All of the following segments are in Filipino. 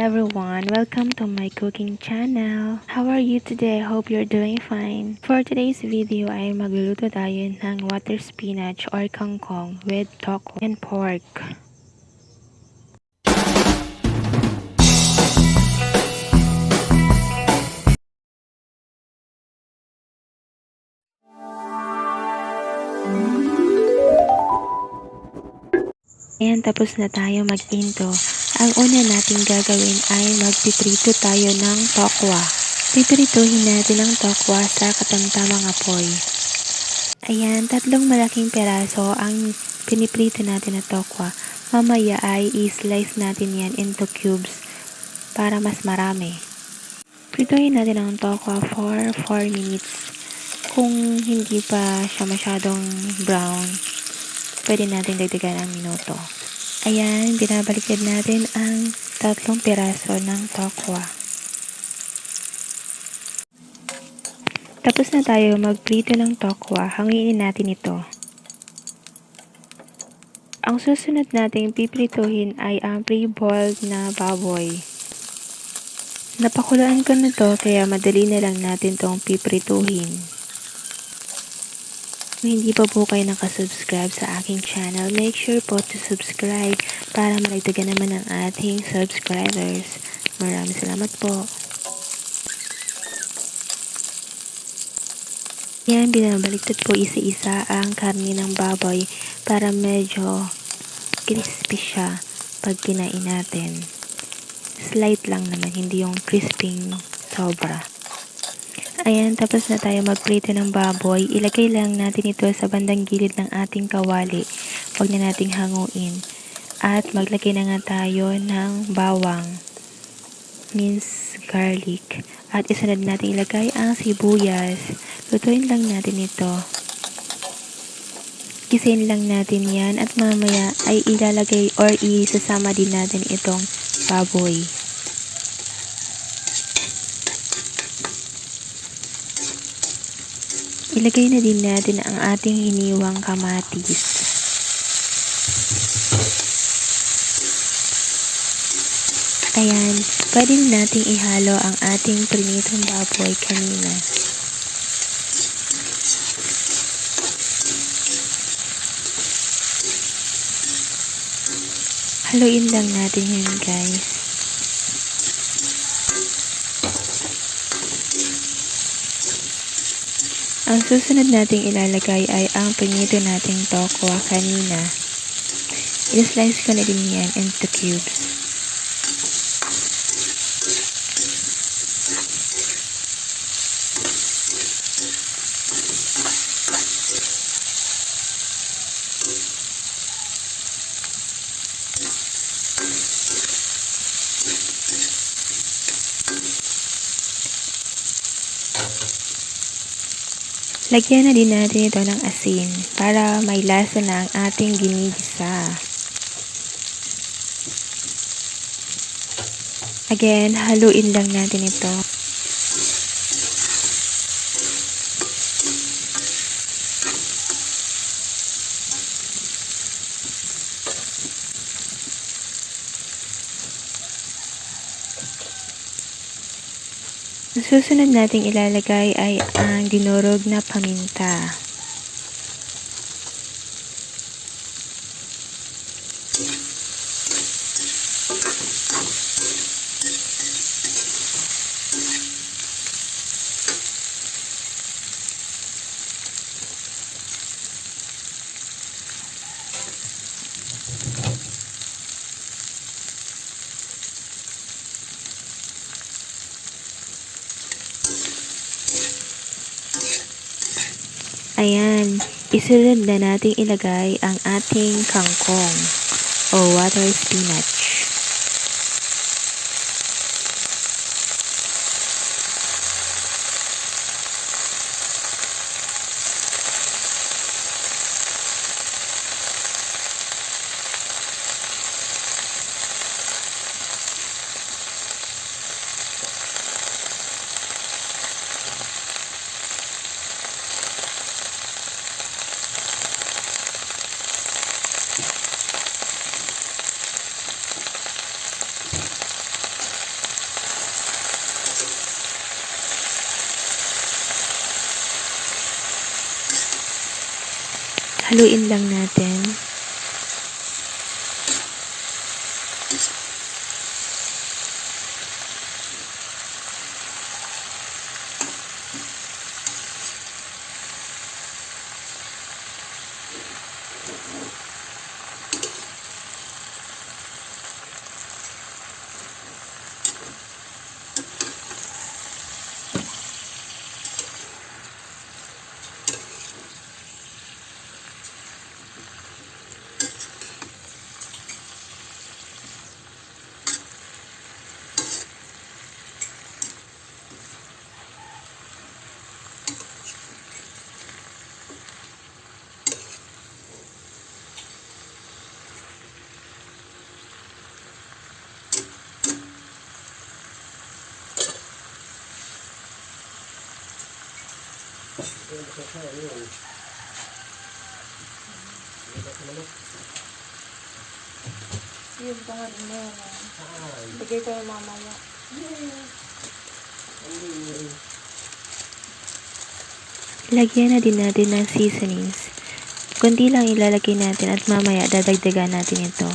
everyone, welcome to my cooking channel. How are you today? Hope you're doing fine. For today's video ay magluluto tayo ng water spinach or kangkong with toko and pork. Ayan, tapos na tayo mag-into. Ang una nating gagawin ay magpiprito tayo ng tokwa. Piprituhin natin ang tokwa sa katamtamang apoy. Ayan, 3 malaking peraso ang piniprito natin na tokwa. Mamaya ay i-slice natin yan into cubes para mas marami. Prituhin natin ang tokwa for 4 minutes. Kung hindi pa siya masyadong brown, pwede natin dagdagan ang minuto. Ayan, binabaliktad natin ang 3 piraso ng tokwa. Tapos na tayo magprito ng tokwa, hangiin natin ito. Ang susunod nating piprituhin ay ang pre-boiled na baboy. Napakuluan ko na to kaya madali na lang natin tong piprituhin. Kung hindi pa po kayo nakasubscribe sa aking channel, make sure po to subscribe para malagdagan naman ang ating subscribers. Maraming salamat po. Yan, binabaliktad po isa-isa ang karne ng baboy para medyo crispy siya pag kinain natin. Slight lang naman, hindi yung crisping sobra. Ayan, tapos na tayo magprito ng baboy. Ilagay lang natin ito sa bandang gilid ng ating kawali. Huwag na nating hanguin. At maglagay na nga tayo ng bawang, minced garlic. At isunod natin ilagay ang sibuyas. Lutuin lang natin ito. Gisain lang natin yan at mamaya ay ilalagay or isasama din natin itong baboy. Ilagay na din natin ang ating hiniwang kamatis. Ayan, pwede nating ihalo ang ating prinitong baboy kanina. Haluin lang natin yun, guys. Ang susunod nating ilalagay ay ang pinito nating tokwa kanina. I-slice ko na din yan into cubes. Lagyan na din natin ito ng asin para may lasa na ang ating ginigisa. Again, haluin lang natin ito. Ang susunod nating ilalagay ay ang dinurog na paminta. Ayan, isunod na nating ilagay ang ating kangkong o water spinach. Haluin lang natin. Yun, tungod mo yan. Bigay ko yung mamaya. Lagyan na din natin ng seasonings. Kunti lang ilalagay natin at mamaya dadagdagan natin ito.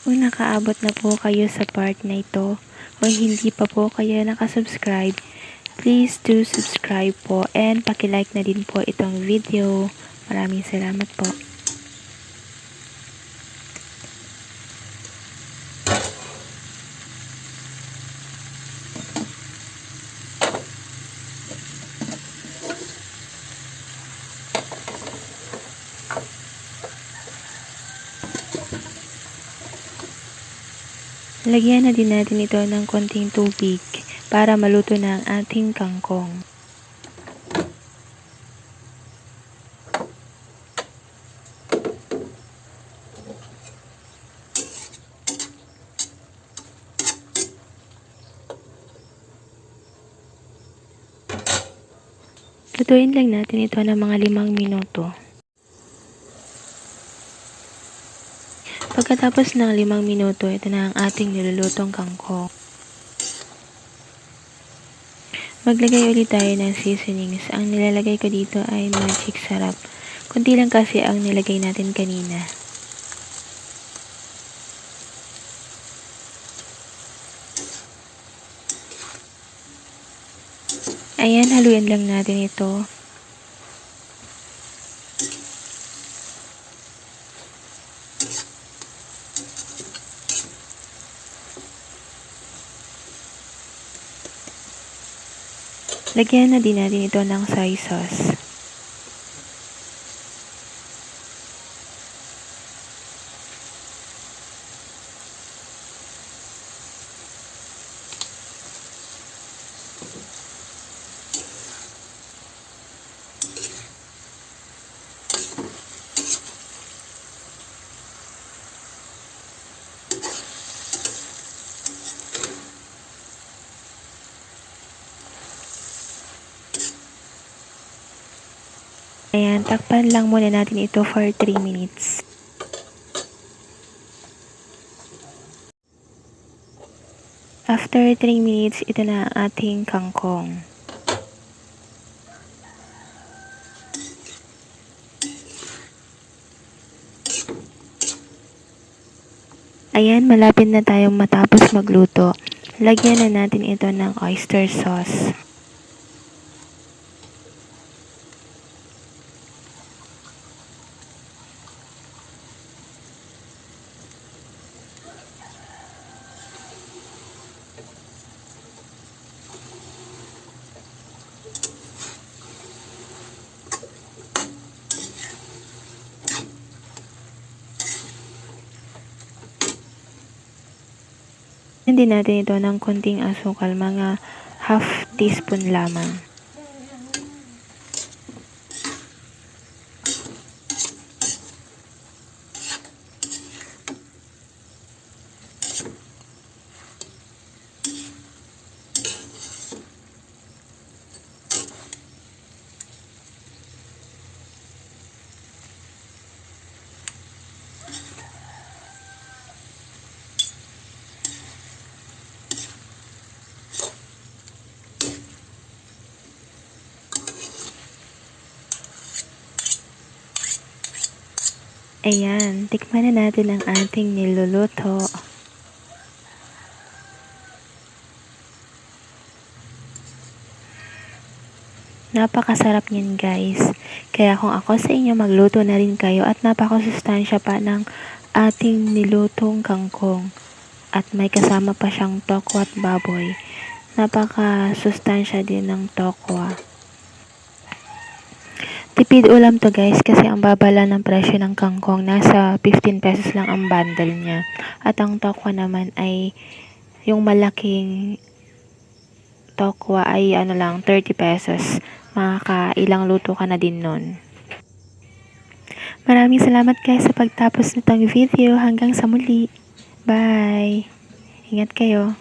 Kung nakaabot na po kayo sa part na ito o hindi pa po kayo nakasubscribe, please do subscribe po and paki-like na din po itong video. Maraming salamat po. Lagyan na din natin ito ng konting tubig para maluto na ang ating kangkong. Lutuin lang natin ito ng mga 5 minuto. Pagkatapos ng 5 minuto, ito na ang ating nilulutong kangkong. Maglagay ulit tayo ng seasonings. Ang nilalagay ko dito ay magic sarap. Kunti lang kasi ang nilagay natin kanina. Ayan, haluin lang natin ito. Lagyan na din natin ito ng soy sauce. Ayan, takpan lang muna natin ito for 3 minutes. After 3 minutes, ito na ang ating kangkong. Ayan, malapit na tayong matapos magluto. Lagyan na natin ito ng oyster sauce. Hindi natin ito ng konting asukal, mga half teaspoon lamang. Ayan, tikman na natin ang ating niluluto. Napakasarap niyan guys. Kaya kung ako sa inyo, magluto na rin kayo at napakasustansya pa ng ating nilutong kangkong. At may kasama pa siyang tokwa at baboy. Napakasustansya din ng tokwa. Tipid ulam to guys kasi ang babala ng presyo ng kangkong. Nasa 15 pesos lang ang bundle niya. At ang tokwa naman ay yung malaking tokwa ay lang 30 pesos. Makakailang luto ka na din nun. Maraming salamat guys sa pagtapos nitong video. Hanggang sa muli. Bye! Ingat kayo.